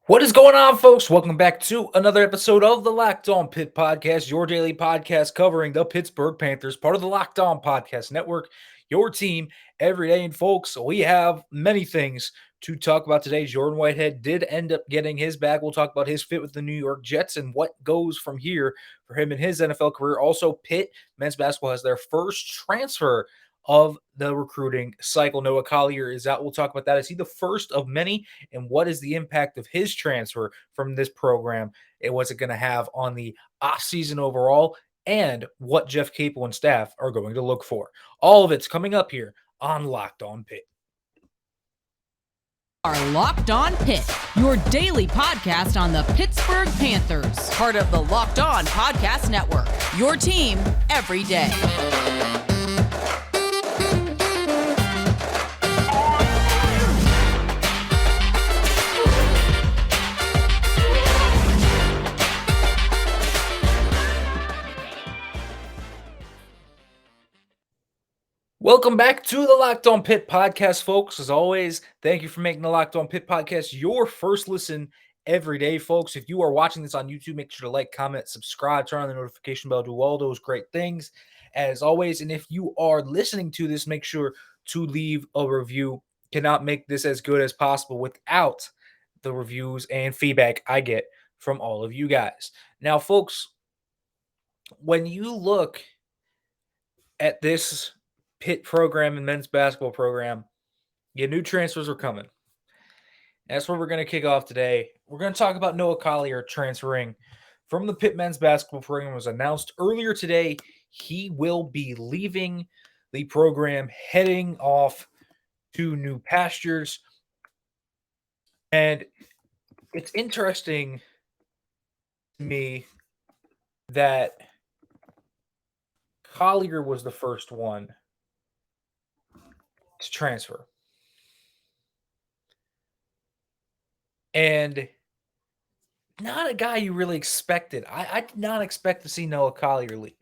What is going on, folks? Welcome back to another episode of the Locked On Pitt Podcast, your daily podcast covering the Pittsburgh Panthers, part of the Locked On Podcast Network, your team every day. And, folks, we have many things to talk about today. Jordan Whitehead did end up getting his bag. We'll talk about his fit with the New York Jets and what goes from here for him in his NFL career. Also, Pitt men's basketball has their first transfer of the recruiting cycle. Noah Collier is out. We'll talk about that. Is he the first of many? And what is the impact of his transfer from this program? And what's it going to have on the offseason overall? And what Jeff Capel and staff are going to look for. All of it's coming up here on Locked On Pitt. Are Locked On Pitt, your daily podcast on the Pittsburgh Panthers, part of the Locked On Podcast Network, your team every day. Welcome back to the Locked On Pitt podcast, folks. As always, thank you for making the Locked On Pitt podcast your first listen every day, folks. If you are watching this on YouTube, make sure to like, comment, subscribe, turn on the notification bell, do all those great things as always. And if you are listening to this, make sure to leave a review. Cannot make this as good as possible without the reviews and feedback I get from all of you guys. Now, folks, when you look at this Pitt program and men's basketball program, new transfers are coming. That's where we're going to kick off today. We're going to talk about Noah Collier transferring from the Pitt men's basketball program. It was announced earlier today he will be leaving the program, heading off to new pastures. And it's interesting to me that Collier was the first one to transfer. And not a guy you really expected. I did not expect to see Noah Collier leave.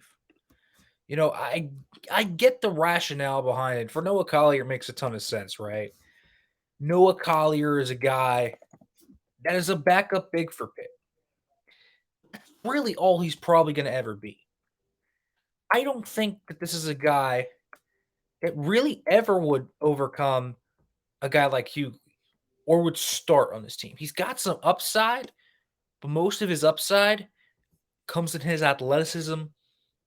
You know, I get the rationale behind it. For Noah Collier, it makes a ton of sense, right? Noah Collier is a guy that is a backup big for Pitt. That's really all he's probably going to ever be. I don't think that this is a guy that really ever would overcome a guy like Hughley or would start on this team. He's got some upside, but most of his upside comes in his athleticism,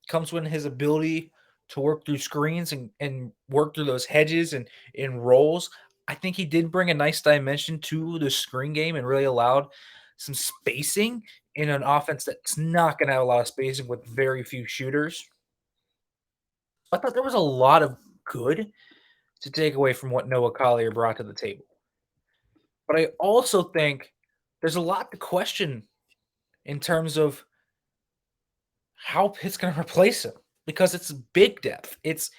comes in his ability to work through screens and work through those hedges and in rolls. I think he did bring a nice dimension to the screen game and really allowed some spacing in an offense that's not going to have a lot of spacing with very few shooters. I thought there was a lot of good to take away from what Noah Collier brought to the table. But I also think there's a lot to question in terms of how Pitt's going to replace him because it's big depth. It's,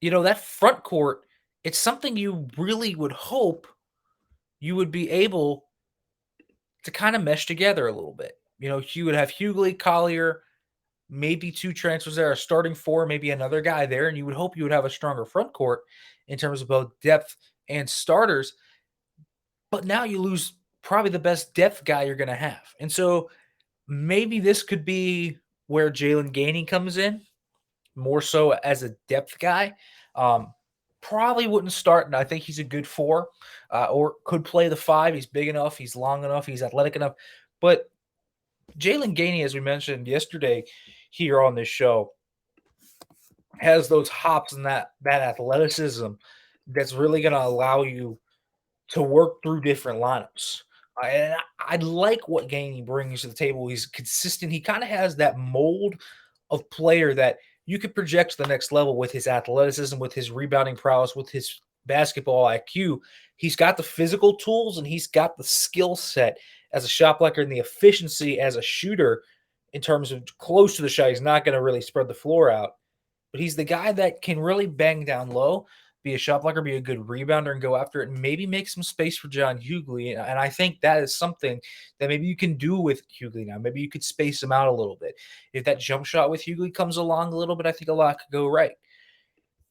that front court, it's something you really would hope you would be able to kind of mesh together a little bit. You would have Hughley, Collier, maybe two transfers there, a starting four, maybe another guy there, and you would hope you would have a stronger front court in terms of both depth and starters. But now you lose probably the best depth guy you're going to have. And so maybe this could be where Jaylan Gainey comes in, more so as a depth guy. Probably wouldn't start, and I think he's a good 4, or could play the 5. He's big enough, he's long enough, he's athletic enough. But Jaylan Gainey, as we mentioned yesterday here on this show, has those hops and that athleticism that's really going to allow you to work through different lineups. And I like what Gainey brings to the table. He's consistent. He kind of has that mold of player that you could project to the next level with his athleticism, with his rebounding prowess, with his basketball IQ. He's got the physical tools and he's got the skill set as a shot blocker and the efficiency as a shooter in terms of close to the shot. He's not going to really spread the floor out, but he's the guy that can really bang down low, be a shot blocker, be a good rebounder, and go after it, and maybe make some space for John Hughley. And I think that is something that maybe you can do with Hughley now. Maybe you could space him out a little bit. If that jump shot with Hughley comes along a little bit, I think a lot could go right.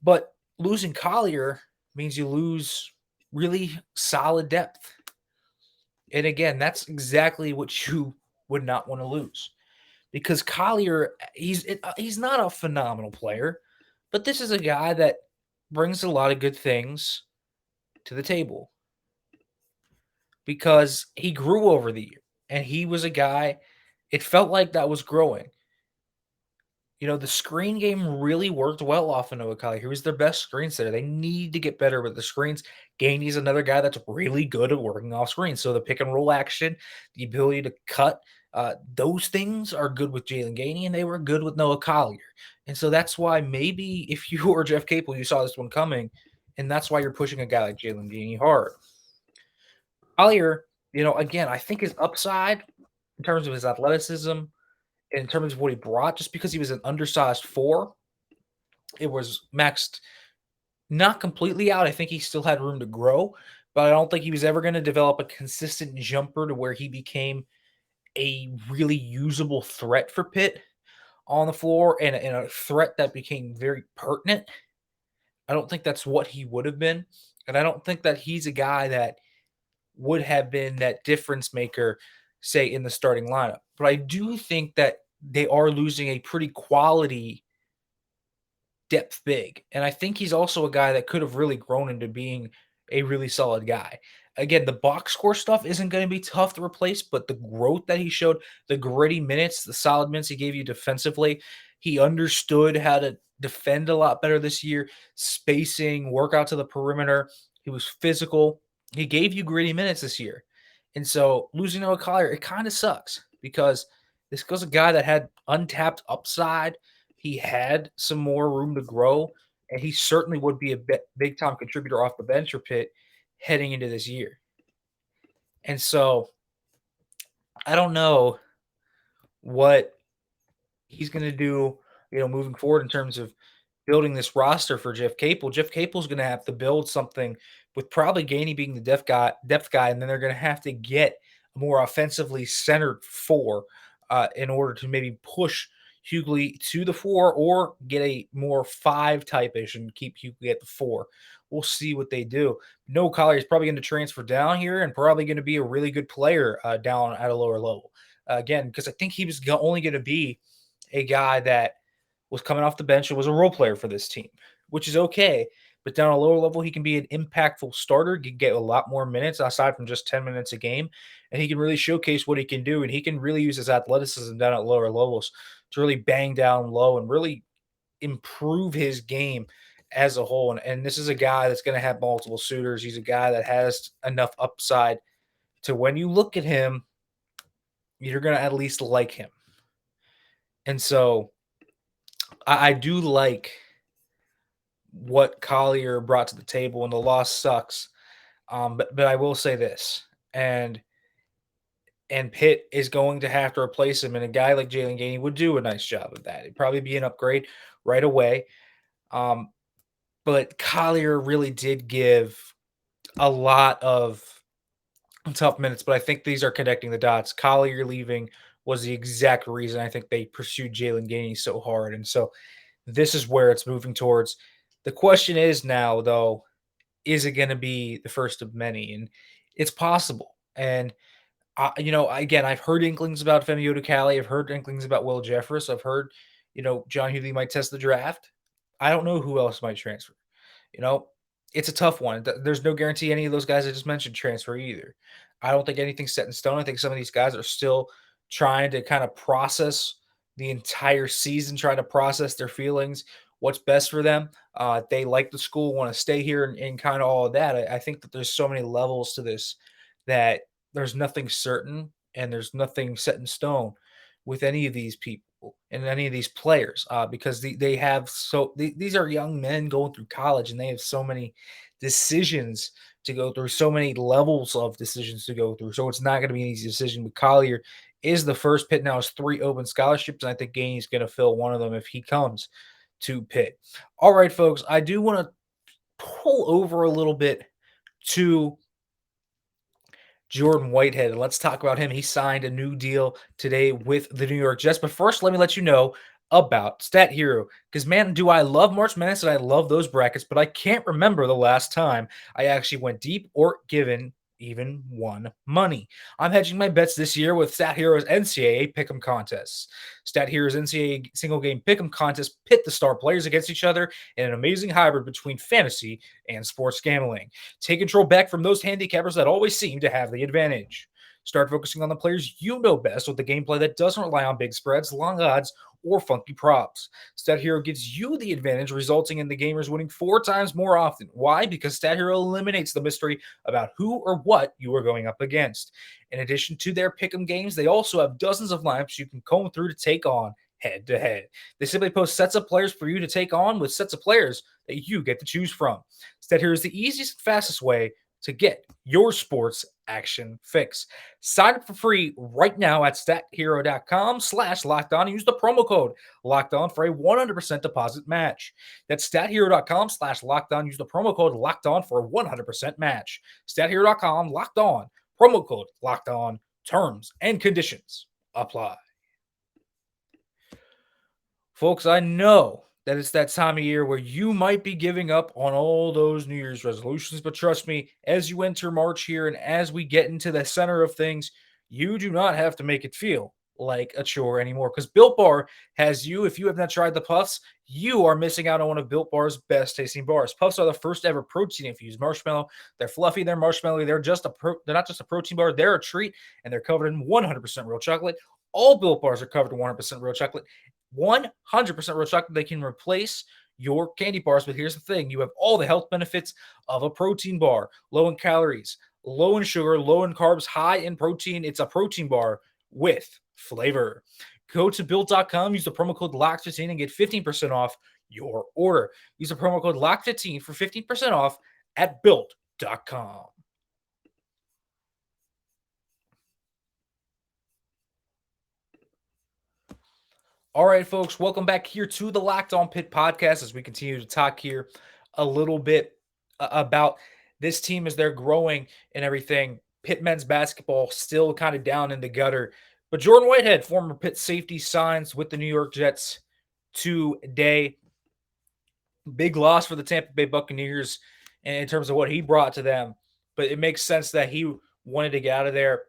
But losing Collier means you lose really solid depth. And again, that's exactly what you would not want to lose because Collier, he's not a phenomenal player, but this is a guy that brings a lot of good things to the table because he grew over the year and he was a guy. It felt like that was growing. The screen game really worked well off of Noah Collier. He was their best screen setter. They need to get better with the screens. Gainey's another guy that's really good at working off screens. So the pick and roll action, the ability to cut, those things are good with Jaylan Gainey, and they were good with Noah Collier. And so that's why maybe if you were Jeff Capel, you saw this one coming, and that's why you're pushing a guy like Jaylan Gainey hard. Collier, again, I think his upside in terms of his athleticism, in terms of what he brought, just because he was an undersized four, it was maxed not completely out. I think he still had room to grow, but I don't think he was ever going to develop a consistent jumper to where he became a really usable threat for Pitt on the floor and a threat that became very pertinent. I don't think that's what he would have been. And I don't think that he's a guy that would have been that difference maker, say, in the starting lineup. But I do think that they are losing a pretty quality depth big. And I think he's also a guy that could have really grown into being a really solid guy. Again, the box score stuff isn't going to be tough to replace, but the growth that he showed, the gritty minutes, the solid minutes he gave you defensively, he understood how to defend a lot better this year, spacing, work out to the perimeter. He was physical. He gave you gritty minutes this year. And so losing Noah Collier, it kind of sucks because this was a guy that had untapped upside. He had some more room to grow, and he certainly would be a big time contributor off the bench for Pitt heading into this year. And so I don't know what he's going to do, moving forward in terms of building this roster for Jeff Capel. Jeff Capel's going to have to build something with probably Gainey being the depth guy, and then they're going to have to get a more offensively centered four in order to maybe push Hughley to the four or get a more five type-ish and keep Hughley at the four. We'll see what they do. No, Collier is probably going to transfer down here and probably going to be a really good player down at a lower level. Again, because I think he was only going to be a guy that was coming off the bench and was a role player for this team, which is okay. But down a lower level, he can be an impactful starter, can get a lot more minutes aside from just 10 minutes a game, and he can really showcase what he can do. And he can really use his athleticism down at lower levels to really bang down low and really improve his game as a whole. And this is a guy that's going to have multiple suitors. He's a guy that has enough upside to when you look at him, you're going to at least like him. And so I do like what Collier brought to the table, and the loss sucks. But I will say this, and Pitt is going to have to replace him, and a guy like Jaylan Gainey would do a nice job of that. It'd probably be an upgrade right away. But Collier really did give a lot of tough minutes, but I think these are connecting the dots. Collier leaving was the exact reason I think they pursued Jaylan Gainey so hard, and so this is where it's moving towards. The question is now, though, is it going to be the first of many? And it's possible. And again, I've heard inklings about Femi Odukale. I've heard inklings about Will Jeffress. I've heard, John Hughley might test the draft. I don't know who else might transfer. You know, it's a tough one. There's no guarantee any of those guys I just mentioned transfer either. I don't think anything's set in stone. I think some of these guys are still trying to kind of process the entire season, trying to process their feelings, what's best for them. They like the school, want to stay here, and kind of all of that. I think that there's so many levels to this that there's nothing certain and there's nothing set in stone with any of these people and any of these players because they have these are young men going through college and they have so many decisions to go through, so many levels of decisions to go through. So it's not going to be an easy decision. But Collier is the first. Pitt now has 3 open scholarships, and I think Gainey's going to fill one of them if he comes to Pitt. All right, folks, I do want to pull over a little bit to Jordan Whitehead. And let's talk about him. He signed a new deal today with the New York Jets. But first, let me let you know about Stat Hero. Because, man, do I love March Madness and I love those brackets, but I can't remember the last time I actually went deep or given even won money. I'm hedging my bets this year with Stat Hero's NCAA Pick'em contests. Stat Hero's NCAA single game Pick'em contests pit the star players against each other in an amazing hybrid between fantasy and sports gambling. Take control back from those handicappers that always seem to have the advantage. Start focusing on the players you know best with the gameplay that doesn't rely on big spreads, long odds, or funky props. Stat Hero gives you the advantage, resulting in the gamers winning 4 times more often. Why? Because Stat Hero eliminates the mystery about who or what you are going up against. In addition to their pick'em games, they also have dozens of lineups you can comb through to take on head to head. They simply post sets of players for you to take on with sets of players that you get to choose from. Stat Hero is the easiest and fastest way to get your sports action fix. Sign up for free right now at stathero.com/lockedon and use the promo code LOCKEDON for a 100% deposit match. That's stathero.com/lockedon. Use the promo code LOCKEDON for a 100% match. Stathero.com, locked on. Promo code LOCKEDON. Terms and conditions apply. Folks, I know that it's that time of year where you might be giving up on all those New Year's resolutions, but trust me, as you enter March here and as we get into the center of things, you do not have to make it feel like a chore anymore because Built Bar has you. If you have not tried the Puffs, you are missing out on one of Built Bar's best tasting bars. Puffs are the first ever protein infused marshmallow. They're fluffy, they're marshmallowy, they're not just a protein bar, they're a treat, and they're covered in 100% real chocolate. All Built Bars are covered in 100% real chocolate. 100% real chocolate. They can replace your candy bars. But here's the thing, you have all the health benefits of a protein bar: low in calories, low in sugar, low in carbs, high in protein. It's a protein bar with flavor. Go to built.com, use the promo code LOCK15 and get 15% off your order. Use the promo code LOCK15 for 15% off at built.com. All right, folks, welcome back here to the Locked On Pitt podcast as we continue to talk here a little bit about this team as they're growing and everything. Pitt men's basketball still kind of down in the gutter, but Jordan Whitehead, former Pitt safety, signs with the New York Jets today. Big loss for the Tampa Bay Buccaneers in terms of what he brought to them, but it makes sense that he wanted to get out of there.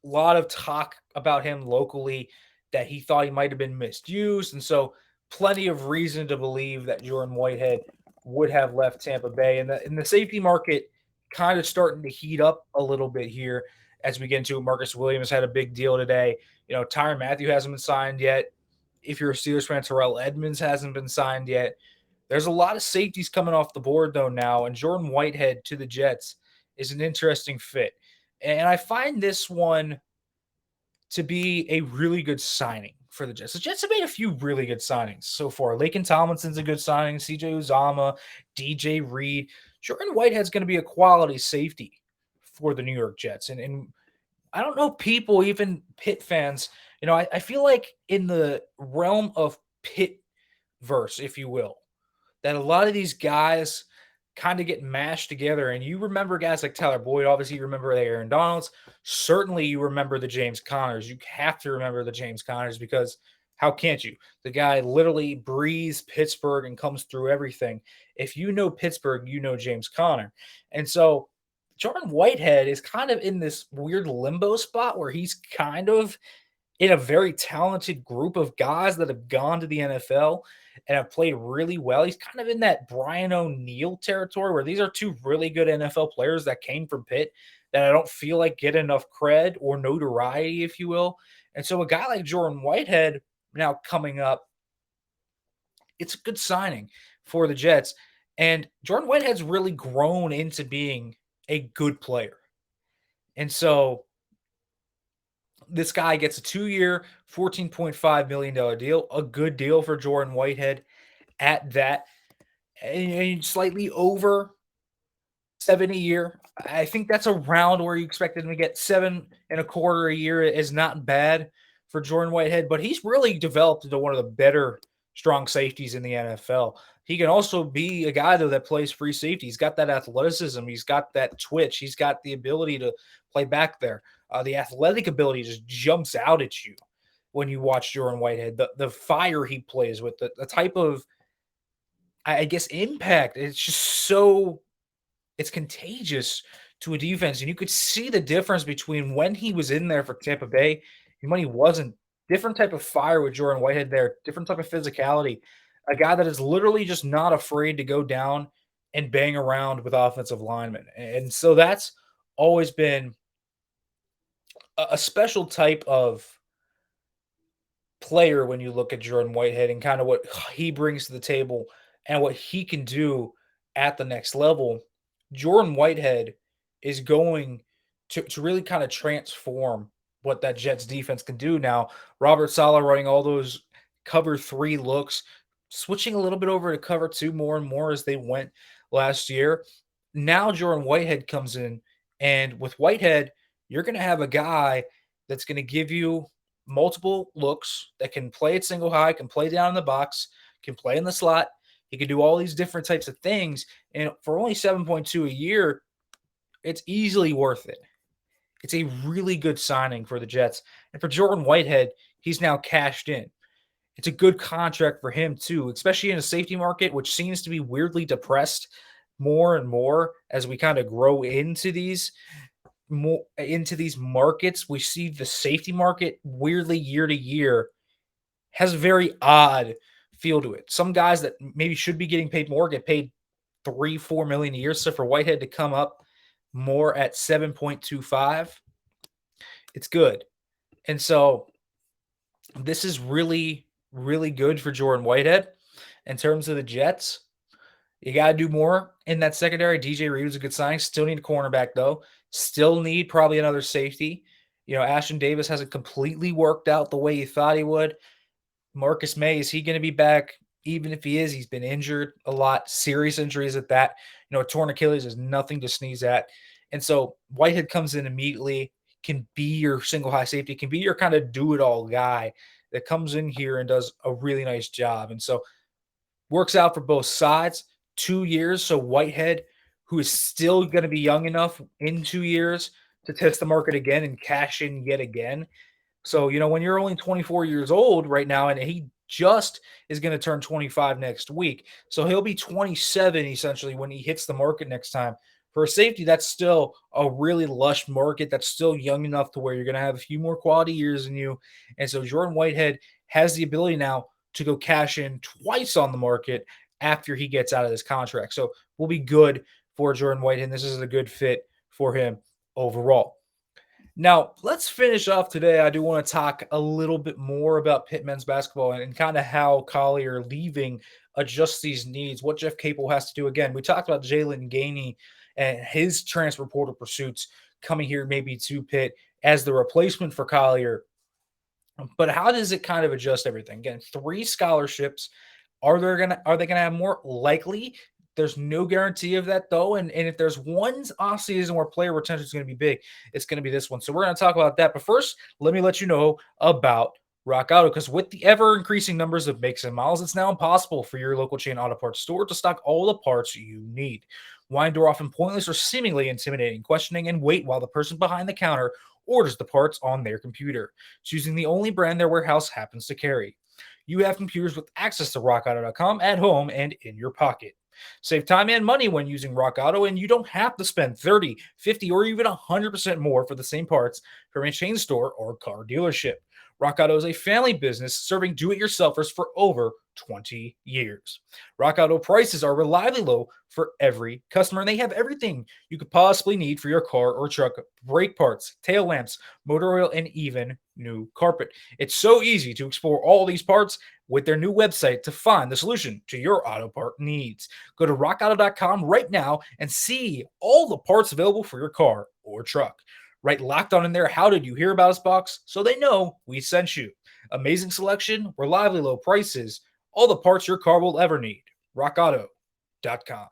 A lot of talk about him locally that he thought he might have been misused. And so plenty of reason to believe that Jordan Whitehead would have left Tampa Bay. And the safety market kind of starting to heat up a little bit here as we get into it. Marcus Williams had a big deal today. You know, Tyrann Mathieu hasn't been signed yet. If you're a Steelers fan, Terrell Edmonds hasn't been signed yet. There's a lot of safeties coming off the board, though, now. And Jordan Whitehead to the Jets is an interesting fit. And I find this one to be a really good signing for the Jets. The Jets have made a few really good signings so far. Laken Tomlinson's a good signing. CJ Uzama, DJ Reed. Jordan Whitehead's going to be a quality safety for the New York Jets. And I don't know, people, even Pitt fans, you know, I feel like in the realm of Pitt verse, if you will, that a lot of these guys kind of get mashed together. And you remember guys like Tyler Boyd, obviously you remember the Aaron Donalds. Certainly you remember the James Connors. You have to remember the James Connors because how can't you? The guy literally breathes Pittsburgh and comes through everything. If you know Pittsburgh, you know James Conner. And so Jordan Whitehead is kind of in this weird limbo spot where he's kind of in a very talented group of guys that have gone to the NFL and have played really well. He's kind of in that Brian O'Neill territory where these are two really good NFL players that came from Pitt that I don't feel like get enough cred or notoriety, if you will. And so a guy like Jordan Whitehead now coming up, it's a good signing for the Jets. And Jordan Whitehead's really grown into being a good player. And so this guy gets a 2-year, $14.5 million deal, a good deal for Jordan Whitehead at that, and slightly over 7 a year. I think that's around where you expected him to get 7.25 a year is not bad for Jordan Whitehead, but he's really developed into one of the better strong safeties in the NFL. He can also be a guy, though, that plays free safety. He's got that athleticism. He's got that twitch. He's got the ability to play back there. The athletic ability just jumps out at you when you watch Jordan Whitehead. The fire he plays with, the type of, I guess, impact. It's just so – it's contagious to a defense, and you could see the difference between when he was in there for Tampa Bay and when he wasn't. Different type of fire with Jordan Whitehead there, different type of physicality. A guy that is literally just not afraid to go down and bang around with offensive linemen. And so that's always been a special type of player when you look at Jordan Whitehead and kind of what he brings to the table and what he can do at the next level. Jordan Whitehead is going to really kind of transform what that Jets defense can do now. Robert Saleh running all those cover three looks, switching a little bit over to cover two more and more as they went last year. Now Jordan Whitehead comes in, and with Whitehead, you're going to have a guy that's going to give you multiple looks, that can play at single high, can play down in the box, can play in the slot. He can do all these different types of things. And for only 7.2 a year, it's easily worth it. It's a really good signing for the Jets. And for Jordan Whitehead, he's now cashed in. It's a good contract for him, too, especially in a safety market, which seems to be weirdly depressed more and more as we kind of grow into these markets. We see the safety market weirdly year to year has a very odd feel to it. Some guys that maybe should be getting paid more get paid 3-4 million a year. So for Whitehead to come up more at 7.25, it's good. And so this is really, really good for Jordan Whitehead. In terms of the Jets, you got to do more in that secondary. DJ Reed was a good signing. Still need a cornerback, though. Still need probably another safety. Ashton Davis hasn't completely worked out the way you thought he would. Marcus May, is he going to be back? Even if he is, he's been injured a lot, serious injuries at that. A torn Achilles is nothing to sneeze at. And so Whitehead comes in immediately, can be your single high safety, can be your kind of do-it-all guy that comes in here and does a really nice job. And so works out for both sides. 2 years, so Whitehead, who is still going to be young enough in 2 years to test the market again and cash in yet again. So, when you're only 24 years old right now, and he just is going to turn 25 next week. So he'll be 27 essentially when he hits the market next time. For a safety, that's still a really lush market. That's still young enough to where you're going to have a few more quality years in you. And so Jordan Whitehead has the ability now to go cash in twice on the market after he gets out of this contract. So will be good for Jordan Whitehead. This is a good fit for him overall. Now, let's finish off today. I do want to talk a little bit more about Pitt men's basketball and kind of how Collier leaving adjusts these needs, what Jeff Capel has to do. Again, we talked about Jaylan Gainey and his transfer portal pursuits coming here maybe to Pitt as the replacement for Collier. But how does it kind of adjust everything? Again, 3 scholarships. Are they gonna have more? Likely. There's no guarantee of that, though. And if there's one offseason where player retention is going to be big, it's going to be this one. So we're going to talk about that. But first, let me let you know about Rock Auto, because with the ever-increasing numbers of makes and models, it's now impossible for your local chain auto parts store to stock all the parts you need. Why endure often pointless or seemingly intimidating questioning and wait while the person behind the counter orders the parts on their computer, choosing the only brand their warehouse happens to carry? You have computers with access to rockauto.com at home and in your pocket. Save time and money when using Rock Auto, and you don't have to spend 30, 50, or even 100% more for the same parts from a chain store or car dealership. Rock Auto is a family business serving do-it-yourselfers for over 20 years. Rock Auto prices are reliably low for every customer, and they have everything you could possibly need for your car or truck: brake parts, tail lamps, motor oil, and even new carpet. It's so easy to explore all these parts with their new website to find the solution to your auto part needs. Go to rockauto.com right now and see all the parts available for your car or truck. Write Locked On in there, "How did you hear about us?" box, so they know we sent you. Amazing selection, reliably low prices, all the parts your car will ever need. rockauto.com.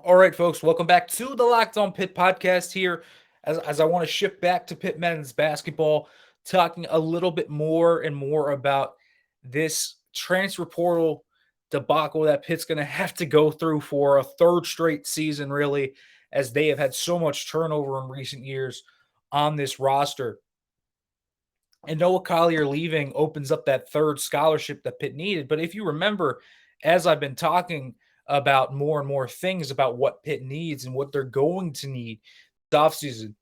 All right, folks, welcome back to the Locked On Pitt podcast here. As I want to shift back to Pitt men's basketball, talking a little bit more and more about this transfer portal debacle that Pitt's going to have to go through for a third straight season, really, as they have had so much turnover in recent years on this roster. And Noah Collier leaving opens up that third scholarship that Pitt needed. But if you remember, as I've been talking about more and more things about what Pitt needs and what they're going to need this offseason,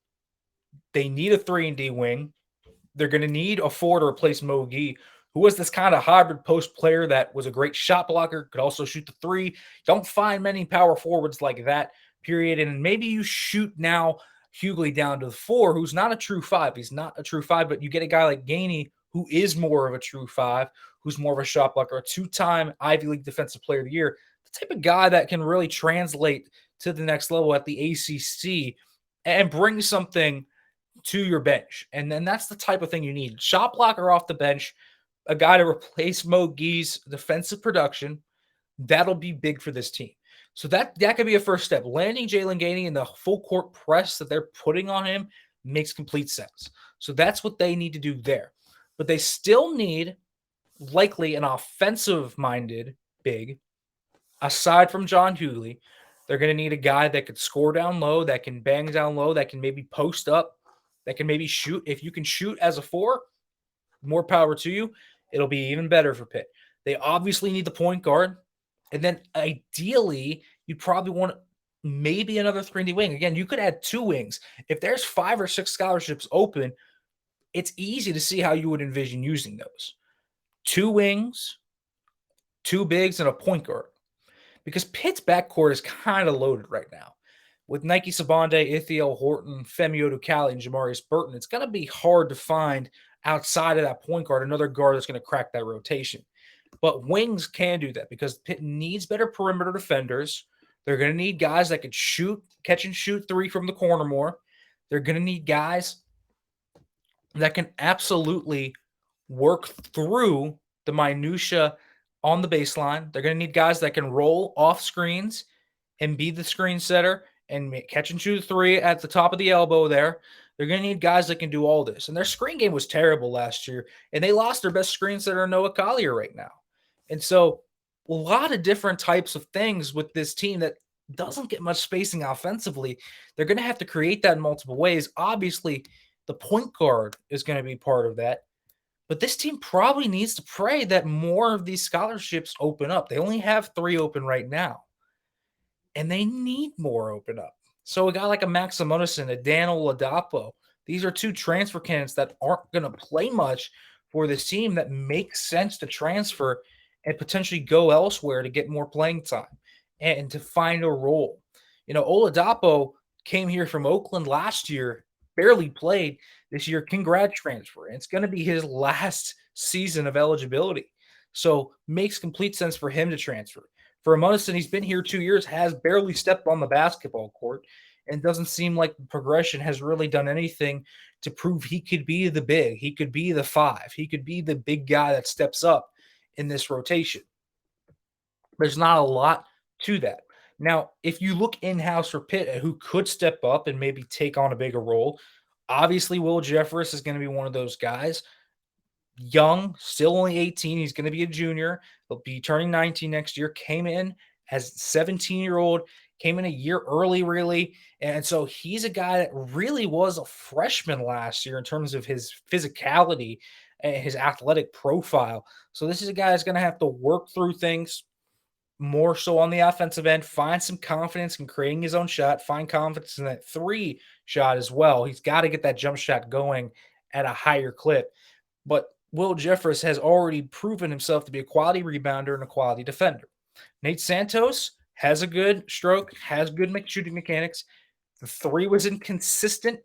they need a 3-and-D wing. They're going to need a 4 to replace Mo Gee, who was this kind of hybrid post player that was a great shot blocker, could also shoot the 3. Don't find many power forwards like that, period. And maybe you shoot now Hughley down to the 4, who's not a true 5. He's not a true 5, but you get a guy like Gainey, who is more of a true 5, who's more of a shot blocker, a 2-time Ivy League Defensive Player of the Year, the type of guy that can really translate to the next level at the ACC and bring something to your bench. And then that's the type of thing you need. Shot blocker off the bench, a guy to replace Mo Gee's defensive production. That'll be big for this team. So that could be a first step. Landing Jaylan Gainey in the full court press that they're putting on him makes complete sense. So that's what they need to do there. But they still need likely an offensive-minded big, aside from John Hughley. They're going to need a guy that could score down low, that can bang down low, that can maybe post up, that can maybe shoot. If you can shoot as a 4, more power to you. It'll be even better for Pitt. They obviously need the point guard. And then ideally, you probably want maybe another 3-and-D wing. Again, you could add 2 wings. If there's 5 or 6 scholarships open, it's easy to see how you would envision using those. 2 wings, 2 bigs, and a point guard. Because Pitt's backcourt is kind of loaded right now. With Nike Sabande, Ithiel Horton, Femi Odukali, and Jamarius Burton, it's going to be hard to find outside of that point guard another guard that's going to crack that rotation. But wings can do that because Pitt needs better perimeter defenders. They're going to need guys that can shoot, catch and shoot 3 from the corner more. They're going to need guys that can absolutely work through the minutia on the baseline. They're going to need guys that can roll off screens and be the screen setter and catch and shoot 3 at the top of the elbow there. They're going to need guys that can do all this. And their screen game was terrible last year, and they lost their best screen setter, Noah Collier, right now. And so a lot of different types of things with this team that doesn't get much spacing offensively. They're going to have to create that in multiple ways. Obviously, the point guard is going to be part of that. But this team probably needs to pray that more of these scholarships open up. They only have 3 open right now, and they need more open up. So a guy like a Max Amunison, a Dan Oladapo, these are 2 transfer candidates that aren't going to play much for this team that makes sense to transfer and potentially go elsewhere to get more playing time and to find a role. You know, Oladapo came here from Oakland last year, barely played. This year, congrats transfer. And it's going to be his last season of eligibility. So makes complete sense for him to transfer. For Amunison, he's been here 2 years, has barely stepped on the basketball court, and doesn't seem like the progression has really done anything to prove he could be the big. He could be the 5. He could be the big guy that steps up in this rotation. There's not a lot to that. Now, if you look in-house for Pitt at who could step up and maybe take on a bigger role, obviously Will Jeffress is going to be one of those guys. Young, still only 18. He's going to be a junior. He'll be turning 19 next year. Came in as 17-year-old, came in a year early, really. And so he's a guy that really was a freshman last year in terms of his physicality and his athletic profile. So this is a guy that's going to have to work through things more so on the offensive end, find some confidence in creating his own shot, find confidence in that 3 shot as well. He's got to get that jump shot going at a higher clip. But Will Jeffress has already proven himself to be a quality rebounder and a quality defender. Nate Santos has a good stroke, has good shooting mechanics. The 3 was inconsistent,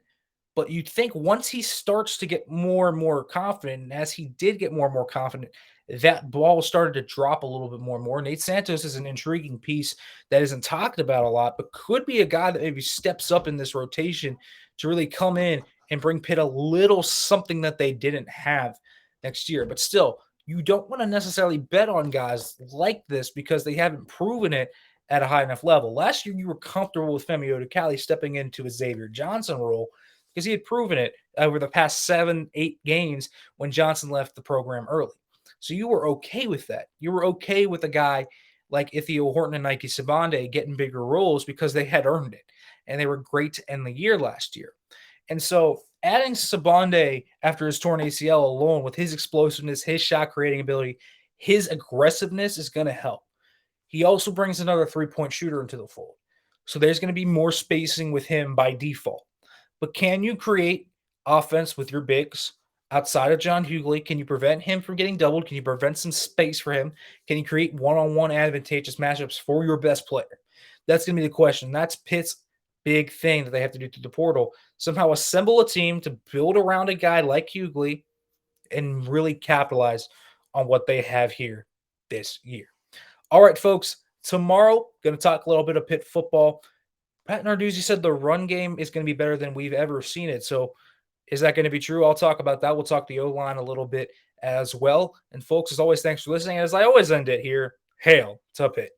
but you'd think once he starts to get more and more confident, and as he did get more and more confident, that ball started to drop a little bit more and more. Nate Santos is an intriguing piece that isn't talked about a lot, but could be a guy that maybe steps up in this rotation to really come in and bring Pitt a little something that they didn't have next year. But still, you don't want to necessarily bet on guys like this because they haven't proven it at a high enough level. Last year, you were comfortable with Femi Odukali stepping into a Xavier Johnson role because he had proven it over the past 7-8 games when Johnson left the program early. So you were okay with that. You were okay with a guy like Ithiel Horton and Nike Sabande getting bigger roles because they had earned it, and they were great to end the year last year. And so adding Sabande after his torn ACL alone with his explosiveness, his shot creating ability, his aggressiveness is going to help. He also brings another three-point shooter into the fold. So there's going to be more spacing with him by default. But can you create offense with your bigs outside of John Hughley? Can you prevent him from getting doubled? Can you prevent some space for him? Can you create one-on-one advantageous matchups for your best player? That's going to be the question. That's Pitt's big thing that they have to do through the portal. Somehow assemble a team to build around a guy like Hughley and really capitalize on what they have here this year. All right, folks, tomorrow, going to talk a little bit of Pitt football. Pat Narduzzi said the run game is going to be better than we've ever seen it. So is that going to be true? I'll talk about that. We'll talk the O-line a little bit as well. And folks, as always, thanks for listening. As I always end it here, hail to Pitt.